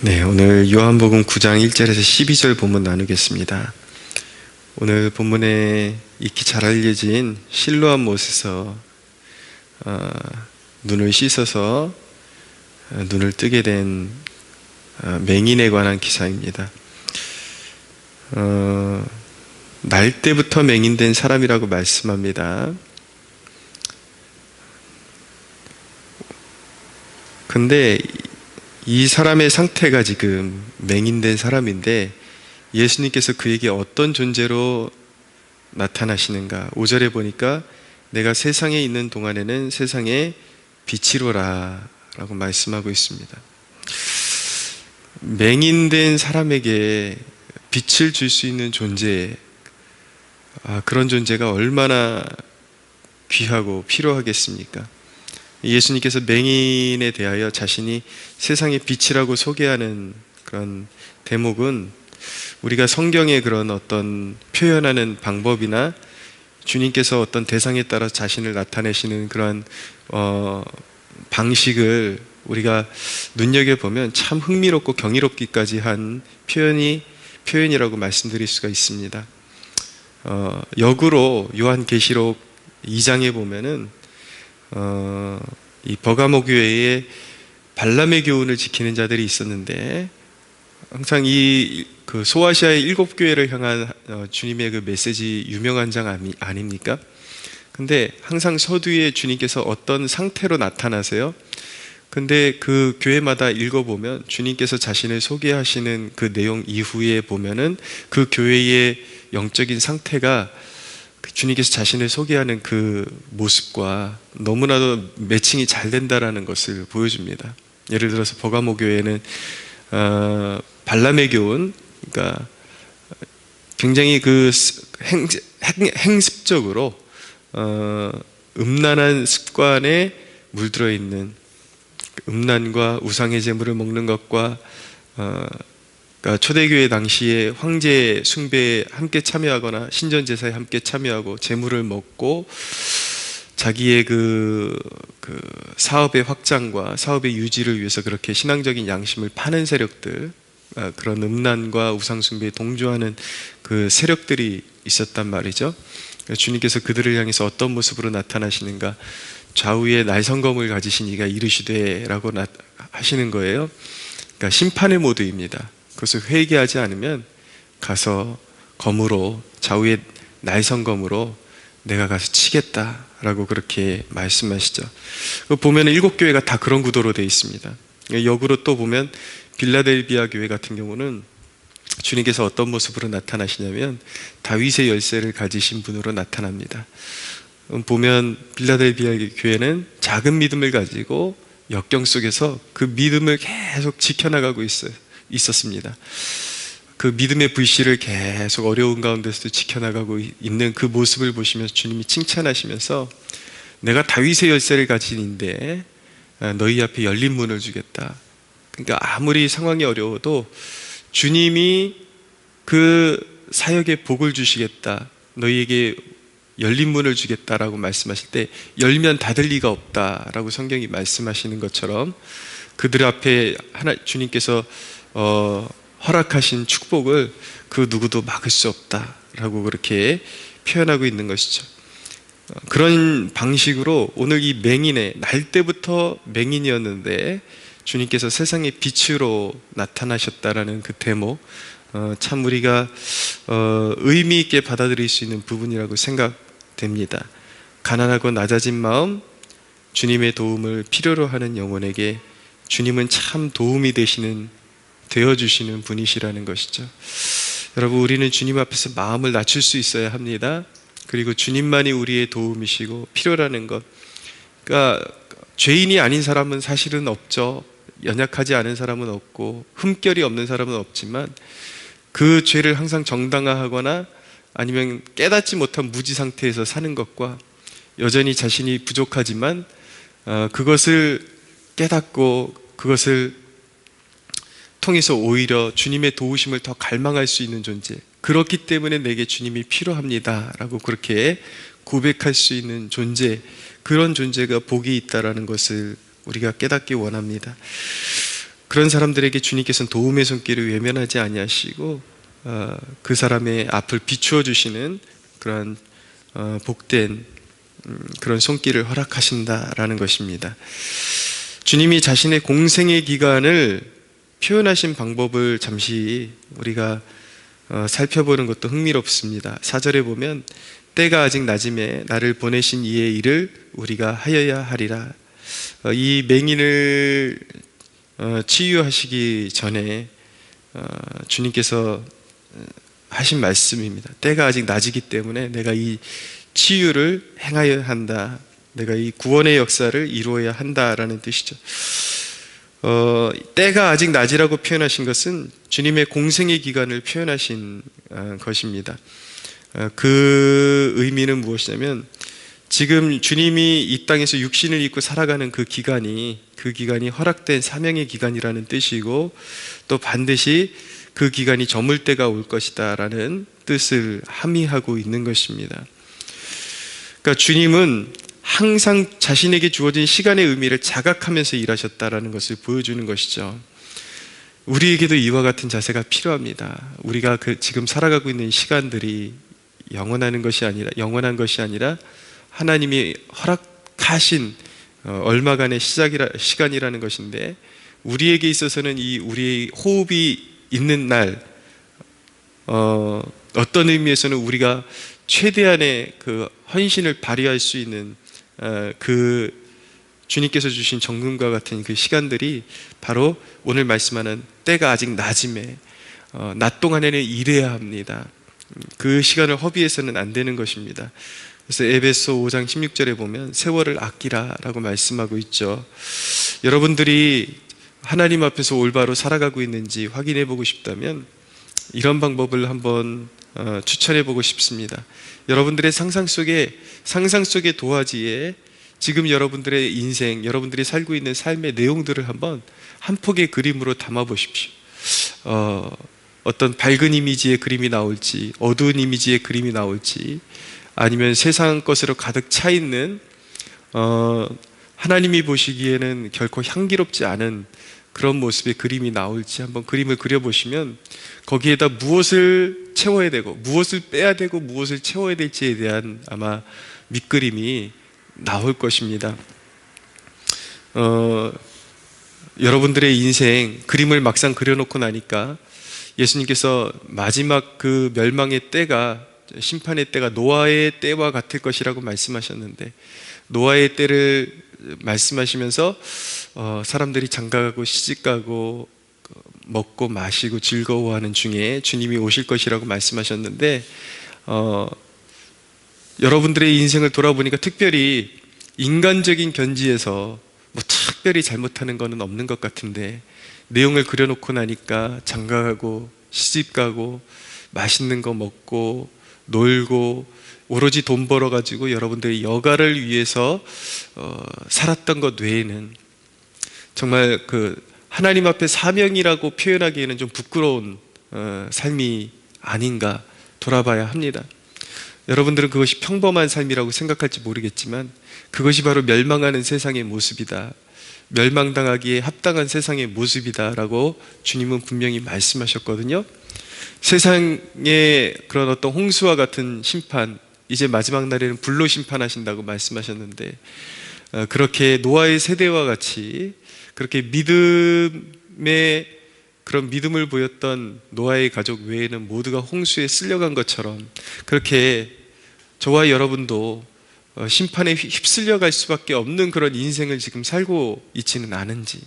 네, 오늘 요한복음 9장 1절에서 12절 본문 나누겠습니다. 오늘 본문에 익히 잘 알려진 실로암 못에서 눈을 씻어서 눈을 뜨게 된 맹인에 관한 기사입니다. 날 때부터 맹인된 사람이라고 말씀합니다. 근데 이 사람의 상태가 지금 맹인된 사람인데 예수님께서 그에게 어떤 존재로 나타나시는가? 5절에 보니까 내가 세상에 있는 동안에는 세상의 빛이로라 라고 말씀하고 있습니다. 맹인된 사람에게 빛을 줄 수 있는 존재, 그런 존재가 얼마나 귀하고 필요하겠습니까? 예수님께서 맹인에 대하여 자신이 세상의 빛이라고 소개하는 그런 대목은 우리가 성경의 그런 어떤 표현하는 방법이나 주님께서 어떤 대상에 따라 자신을 나타내시는 그런 방식을 우리가 눈여겨보면 참 흥미롭고 경이롭기까지 한 표현이라고 말씀드릴 수가 있습니다. 역으로 요한계시록 2장에 보면은 이 버가모 교회에 발람의 교훈을 지키는 자들이 있었는데 항상 그 소아시아의 7교회를 향한 주님의 그 메시지 유명한 장 아닙니까? 근데 항상 서두에 주님께서 어떤 상태로 나타나세요? 근데 그 교회마다 읽어보면 주님께서 자신을 소개하시는 그 내용 이후에 보면은 그 교회의 영적인 상태가 주님께서 자신을 소개하는 그 모습과 너무나도 매칭이 잘 된다라는 것을 보여줍니다. 예를 들어서 버가모 교회는 발람의 교훈, 그러니까 굉장히 그 행습적으로 음란한 습관에 물들어 있는 음란과 우상의 제물을 먹는 것과 그러니까 초대교회 당시에 황제 숭배에 함께 참여하거나 신전제사에 함께 참여하고 제물을 먹고 자기의 그 사업의 확장과 사업의 유지를 위해서 그렇게 신앙적인 양심을 파는 세력들, 그런 음란과 우상숭배에 동조하는 그 세력들이 있었단 말이죠. 주님께서 그들을 향해서 어떤 모습으로 나타나시는가? 좌우에 날성검을 가지신 이가 이르시되 라고 하시는 거예요. 그러니까 심판의 모드입니다. 그것을 회개하지 않으면 가서 검으로, 좌우에 날성검으로 내가 가서 치겠다라고 그렇게 말씀하시죠. 보면 7교회가 다 그런 구도로 되어 있습니다. 역으로 또 보면 빌라델비아 교회 같은 경우는 주님께서 어떤 모습으로 나타나시냐면 다윗의 열쇠를 가지신 분으로 나타납니다. 보면 빌라델비아 교회는 작은 믿음을 가지고 역경 속에서 그 믿음을 계속 지켜나가고 있었습니다. 그 믿음의 불씨를 계속 어려운 가운데서도 지켜나가고 있는 그 모습을 보시면서 주님이 칭찬하시면서 내가 다윗의 열쇠를 가진 인데 너희 앞에 열린 문을 주겠다. 그러니까 아무리 상황이 어려워도 주님이 그 사역에 복을 주시겠다, 너희에게 열린 문을 주겠다라고 말씀하실 때 열면 닫을 리가 없다라고 성경이 말씀하시는 것처럼 그들 앞에 주님께서 허락하신 축복을 그 누구도 막을 수 없다라고 그렇게 표현하고 있는 것이죠. 그런 방식으로 오늘 이 맹인의 날 때부터 맹인이었는데 주님께서 세상의 빛으로 나타나셨다라는 그 대목, 참 우리가 의미 있게 받아들일 수 있는 부분이라고 생각됩니다. 가난하고 낮아진 마음, 주님의 도움을 필요로 하는 영혼에게 주님은 참 도움이 되어주시는 분이시라는 것이죠. 여러분, 우리는 주님 앞에서 마음을 낮출 수 있어야 합니다. 그리고 주님만이 우리의 도움이시고 필요라는 것, 그러니까 죄인이 아닌 사람은 사실은 없죠. 연약하지 않은 사람은 없고 흠결이 없는 사람은 없지만 그 죄를 항상 정당화하거나 아니면 깨닫지 못한 무지 상태에서 사는 것과 여전히 자신이 부족하지만 그것을 깨닫고 그것을 통해서 오히려 주님의 도우심을 더 갈망할 수 있는 존재, 그렇기 때문에 내게 주님이 필요합니다 라고 그렇게 고백할 수 있는 존재, 그런 존재가 복이 있다라는 것을 우리가 깨닫기 원합니다. 그런 사람들에게 주님께서는 도움의 손길을 외면하지 아니하시고 그 사람의 앞을 비추어 주시는 그러한 복된 그런 손길을 허락하신다라는 것입니다. 주님이 자신의 공생의 기간을 표현하신 방법을 잠시 우리가 살펴보는 것도 흥미롭습니다. 4절에 보면 때가 아직 낮음에 나를 보내신 이의 일을 우리가 하여야 하리라. 이 맹인을 치유하시기 전에 주님께서 하신 말씀입니다. 때가 아직 낮이기 때문에 내가 이 치유를 행하여야 한다. 내가 이 구원의 역사를 이루어야 한다라는 뜻이죠. 때가 아직 낮이라고 표현하신 것은 주님의 공생의 기간을 표현하신 것입니다. 그 의미는 무엇이냐면 지금 주님이 이 땅에서 육신을 입고 살아가는 그 기간이 허락된 사명의 기간이라는 뜻이고, 또 반드시 그 기간이 저물 때가 올 것이다 라는 뜻을 함의하고 있는 것입니다. 그러니까 주님은 항상 자신에게 주어진 시간의 의미를 자각하면서 일하셨다라는 것을 보여주는 것이죠. 우리에게도 이와 같은 자세가 필요합니다. 우리가 지금 살아가고 있는 시간들이 영원한 것이 아니라 하나님이 허락하신 얼마간의 시간이라는 것인데, 우리에게 있어서는 이 우리의 호흡이 있는 날, 어떤 의미에서는 우리가 최대한의 그 헌신을 발휘할 수 있는 그 주님께서 주신 정금과 같은 그 시간들이 바로 오늘 말씀하는 때가 아직 낮음에 낮 동안에는 일해야 합니다. 그 시간을 허비해서는 안 되는 것입니다. 그래서 에베소 5장 16절에 보면 세월을 아끼라 라고 말씀하고 있죠. 여러분들이 하나님 앞에서 올바로 살아가고 있는지 확인해 보고 싶다면 이런 방법을 한번 추천해 보고 싶습니다. 여러분들의 상상 속의 도화지에 지금 여러분들의 인생, 여러분들이 살고 있는 삶의 내용들을 한번 한 폭의 그림으로 담아 보십시오. 어떤 밝은 이미지의 그림이 나올지, 어두운 이미지의 그림이 나올지, 아니면 세상 것으로 가득 차 있는 하나님이 보시기에는 결코 향기롭지 않은 그런 모습의 그림이 나올지 한번 그림을 그려보시면 거기에다 무엇을 채워야 되고 무엇을 빼야 되고 무엇을 채워야 될지에 대한 아마 밑그림이 나올 것입니다. 여러분들의 인생 그림을 막상 그려놓고 나니까 예수님께서 마지막 그 멸망의 때가, 심판의 때가 노아의 때와 같을 것이라고 말씀하셨는데, 노아의 때를 말씀하시면서 사람들이 장가가고 시집가고 먹고 마시고 즐거워하는 중에 주님이 오실 것이라고 말씀하셨는데, 여러분들의 인생을 돌아보니까 특별히 인간적인 견지에서 뭐 특별히 잘못하는 것은 없는 것 같은데, 내용을 그려놓고 나니까 장가가고 시집가고 맛있는 거 먹고 놀고 오로지 돈 벌어가지고 여러분들의 여가를 위해서 살았던 것 외에는 정말 그 하나님 앞에 사명이라고 표현하기에는 좀 부끄러운 삶이 아닌가 돌아봐야 합니다. 여러분들은 그것이 평범한 삶이라고 생각할지 모르겠지만 그것이 바로 멸망하는 세상의 모습이다, 멸망당하기에 합당한 세상의 모습이다라고 주님은 분명히 말씀하셨거든요. 세상의 그런 어떤 홍수와 같은 심판, 이제 마지막 날에는 불로 심판하신다고 말씀하셨는데, 그렇게 노아의 세대와 같이 그렇게 그런 믿음을 보였던 노아의 가족 외에는 모두가 홍수에 쓸려간 것처럼, 그렇게 저와 여러분도 심판에 휩쓸려 갈 수밖에 없는 그런 인생을 지금 살고 있지는 않은지,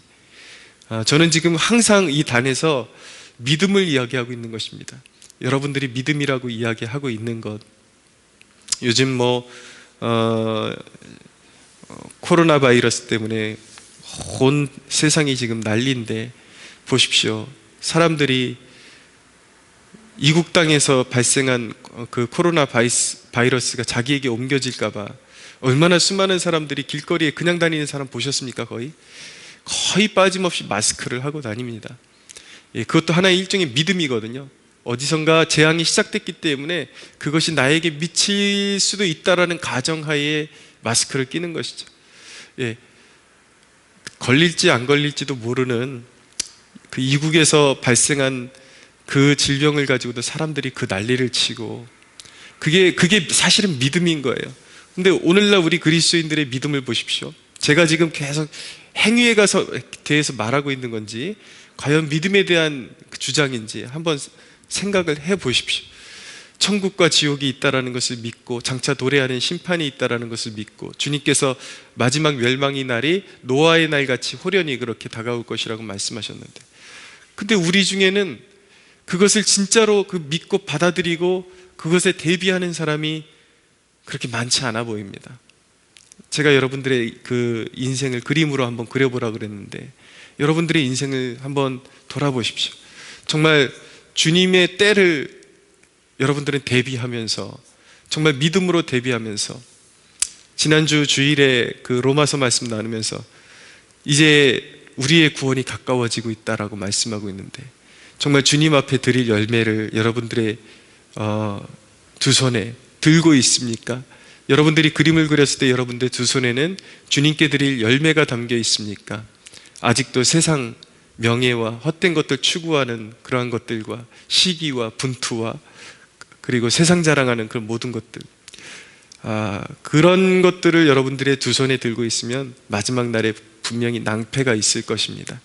저는 지금 항상 이 단에서 믿음을 이야기하고 있는 것입니다. 여러분들이 믿음이라고 이야기하고 있는 것, 요즘 코로나 바이러스 때문에 온 세상이 지금 난리인데 보십시오. 사람들이 이국 땅에서 발생한 그 코로나 바이러스가 자기에게 옮겨질까봐 얼마나 수많은 사람들이 길거리에 그냥 다니는 사람 보셨습니까? 거의 빠짐없이 마스크를 하고 다닙니다. 그것도 하나의 일종의 믿음이거든요. 어디선가 재앙이 시작됐기 때문에 그것이 나에게 미칠 수도 있다라는 가정하에 마스크를 끼는 것이죠. 걸릴지 안 걸릴지도 모르는 그 이국에서 발생한 그 질병을 가지고도 사람들이 그 난리를 치고, 그게 사실은 믿음인 거예요. 근데 오늘날 우리 그리스도인들의 믿음을 보십시오. 제가 지금 계속 행위에 대해서 말하고 있는 건지, 과연 믿음에 대한 주장인지 한번 생각을 해 보십시오. 천국과 지옥이 있다라는 것을 믿고, 장차 도래하는 심판이 있다라는 것을 믿고, 주님께서 마지막 멸망의 날이 노아의 날 같이 호련히 그렇게 다가올 것이라고 말씀하셨는데, 근데 우리 중에는 그것을 진짜로 믿고 받아들이고 그것에 대비하는 사람이 그렇게 많지 않아 보입니다. 제가 여러분들의 그 인생을 그림으로 한번 그려보라 그랬는데, 여러분들의 인생을 한번 돌아보십시오. 정말 주님의 때를 여러분들은 대비하면서, 정말 믿음으로 대비하면서, 지난주 주일에 그 로마서 말씀 나누면서 이제 우리의 구원이 가까워지고 있다라고 말씀하고 있는데, 정말 주님 앞에 드릴 열매를 여러분들의 두 손에 들고 있습니까? 여러분들이 그림을 그렸을 때 여러분들 두 손에는 주님께 드릴 열매가 담겨 있습니까? 아직도 세상 명예와 헛된 것들 추구하는 그러한 것들과 시기와 분투와 그리고 세상 자랑하는 그런 모든 것들, 그런 것들을 여러분들의 두 손에 들고 있으면 마지막 날에 분명히 낭패가 있을 것입니다.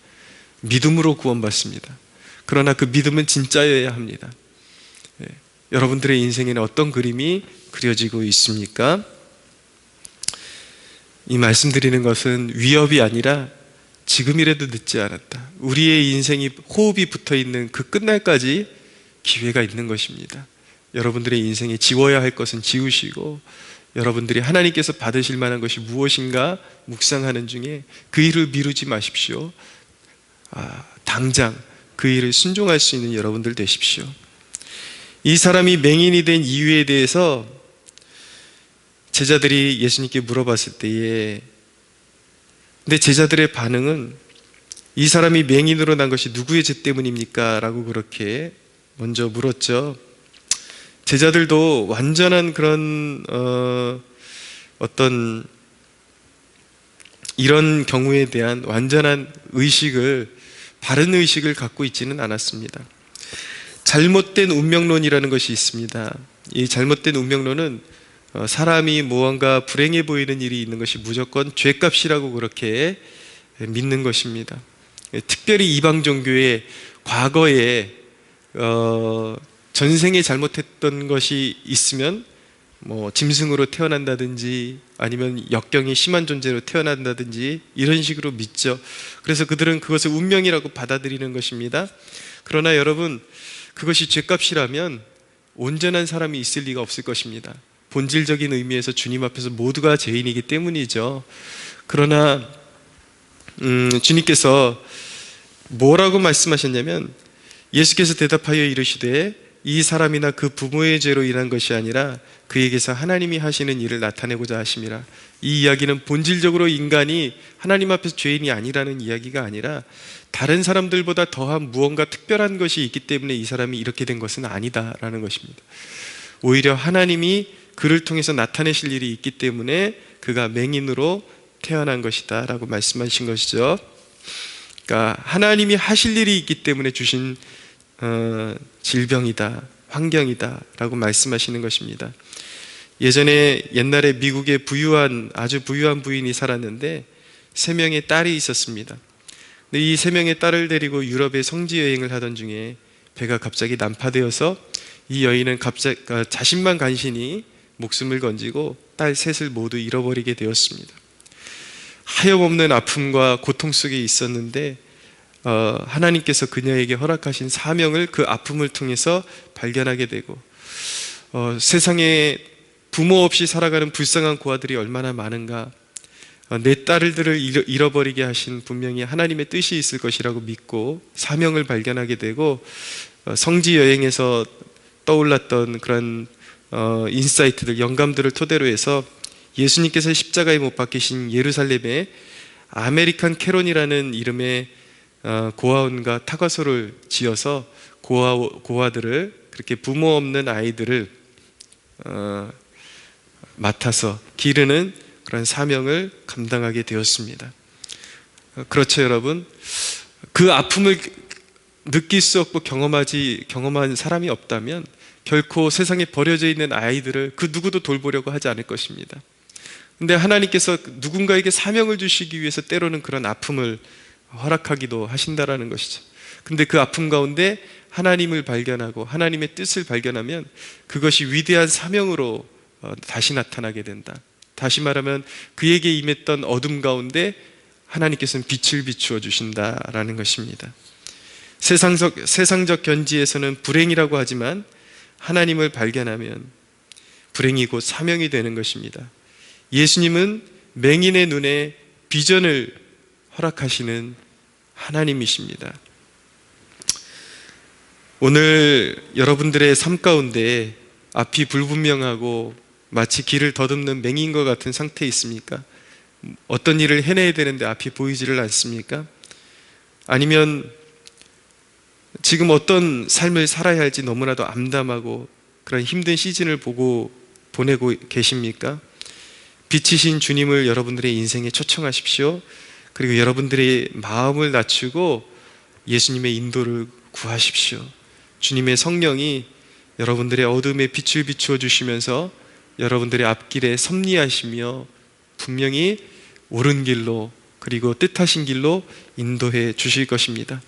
믿음으로 구원받습니다. 그러나 그 믿음은 진짜여야 합니다. 여러분들의 인생에는 어떤 그림이 그려지고 있습니까? 이 말씀드리는 것은 위협이 아니라 지금이라도 늦지 않았다, 우리의 인생이 호흡이 붙어있는 그 끝날까지 기회가 있는 것입니다. 여러분들의 인생에 지워야 할 것은 지우시고, 여러분들이 하나님께서 받으실 만한 것이 무엇인가 묵상하는 중에 그 일을 미루지 마십시오. 당장 그 일을 순종할 수 있는 여러분들 되십시오. 이 사람이 맹인이 된 이유에 대해서 제자들이 예수님께 물어봤을 때에, 근데 제자들의 반응은 이 사람이 맹인으로 난 것이 누구의 죄 때문입니까? 라고 그렇게 먼저 물었죠. 제자들도 완전한 그런 어떤 이런 경우에 대한 완전한 의식을, 바른 의식을 갖고 있지는 않았습니다. 잘못된 운명론이라는 것이 있습니다. 이 잘못된 운명론은 사람이 무언가 불행해 보이는 일이 있는 것이 무조건 죄값이라고 그렇게 믿는 것입니다. 특별히 이방 종교의 과거에 전생에 잘못했던 것이 있으면 짐승으로 태어난다든지 아니면 역경이 심한 존재로 태어난다든지 이런 식으로 믿죠. 그래서 그들은 그것을 운명이라고 받아들이는 것입니다. 그러나 여러분, 그것이 죄값이라면 온전한 사람이 있을 리가 없을 것입니다. 본질적인 의미에서 주님 앞에서 모두가 죄인이기 때문이죠. 그러나 주님께서 뭐라고 말씀하셨냐면, 예수께서 대답하여 이르시되 이 사람이나 그 부모의 죄로 인한 것이 아니라 그에게서 하나님이 하시는 일을 나타내고자 하심이라. 이 이야기는 본질적으로 인간이 하나님 앞에서 죄인이 아니라는 이야기가 아니라, 다른 사람들보다 더한 무언가 특별한 것이 있기 때문에 이 사람이 이렇게 된 것은 아니다라는 것입니다. 오히려 하나님이 그를 통해서 나타내실 일이 있기 때문에 그가 맹인으로 태어난 것이다 라고 말씀하신 것이죠. 그러니까 하나님이 하실 일이 있기 때문에 주신 질병이다, 환경이다 라고 말씀하시는 것입니다. 옛날에 미국에 아주 부유한 부인이 살았는데 3명의 딸이 있었습니다. 근데 이 3명의 딸을 데리고 유럽에 성지 여행을 하던 중에 배가 갑자기 난파되어서 이 여인은 자신만 간신히 목숨을 건지고 딸 셋을 모두 잃어버리게 되었습니다. 하염없는 아픔과 고통 속에 있었는데 하나님께서 그녀에게 허락하신 사명을 그 아픔을 통해서 발견하게 되고, 세상에 부모 없이 살아가는 불쌍한 고아들이 얼마나 많은가, 내 딸들을 잃어버리게 하신 분명히 하나님의 뜻이 있을 것이라고 믿고 사명을 발견하게 되고, 성지 여행에서 떠올랐던 그런 인사이트들, 영감들을 토대로 해서 예수님께서 십자가에 못 박히신 예루살렘에 아메리칸 캐론이라는 이름의 고아원과 타가소를 지어서 고아들을, 그렇게 부모 없는 아이들을 맡아서 기르는 그런 사명을 감당하게 되었습니다. 그렇죠, 여러분? 그 아픔을 느낄 수 없고 경험한 사람이 없다면 결코 세상에 버려져 있는 아이들을 그 누구도 돌보려고 하지 않을 것입니다. 근데 하나님께서 누군가에게 사명을 주시기 위해서 때로는 그런 아픔을 허락하기도 하신다라는 것이죠. 근데 그 아픔 가운데 하나님을 발견하고 하나님의 뜻을 발견하면 그것이 위대한 사명으로 다시 나타나게 된다. 다시 말하면 그에게 임했던 어둠 가운데 하나님께서는 빛을 비추어 주신다라는 것입니다. 세상적 견지에서는 불행이라고 하지만 하나님을 발견하면 불행이 곧 사명이 되는 것입니다. 예수님은 맹인의 눈에 비전을 허락하시는 하나님이십니다. 오늘 여러분들의 삶 가운데 앞이 불분명하고 마치 길을 더듬는 맹인과 같은 상태에 있습니까? 어떤 일을 해내야 되는데 앞이 보이지를 않습니까? 아니면 지금 어떤 삶을 살아야 할지 너무나도 암담하고 그런 힘든 시즌을 보내고 계십니까? 빛이신 주님을 여러분들의 인생에 초청하십시오. 그리고 여러분들의 마음을 낮추고 예수님의 인도를 구하십시오. 주님의 성령이 여러분들의 어둠에 빛을 비추어 주시면서 여러분들의 앞길에 섭리하시며 분명히 옳은 길로 그리고 뜻하신 길로 인도해 주실 것입니다.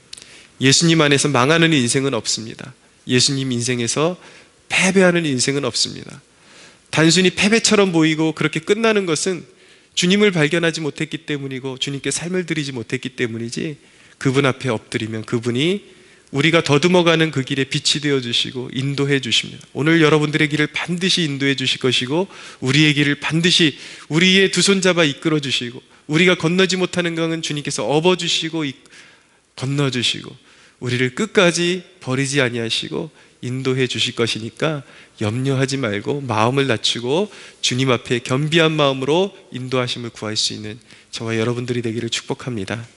예수님 안에서 망하는 인생은 없습니다. 예수님 인생에서 패배하는 인생은 없습니다. 단순히 패배처럼 보이고 그렇게 끝나는 것은 주님을 발견하지 못했기 때문이고 주님께 삶을 드리지 못했기 때문이지, 그분 앞에 엎드리면 그분이 우리가 더듬어가는 그 길에 빛이 되어 주시고 인도해 주십니다. 오늘 여러분들의 길을 반드시 인도해 주실 것이고 우리의 길을 반드시 우리의 두 손 잡아 이끌어 주시고 우리가 건너지 못하는 강은 주님께서 업어 주시고 건너 주시고 우리를 끝까지 버리지 아니하시고 인도해 주실 것이니까 염려하지 말고 마음을 낮추고 주님 앞에 겸비한 마음으로 인도하심을 구할 수 있는 저와 여러분들이 되기를 축복합니다.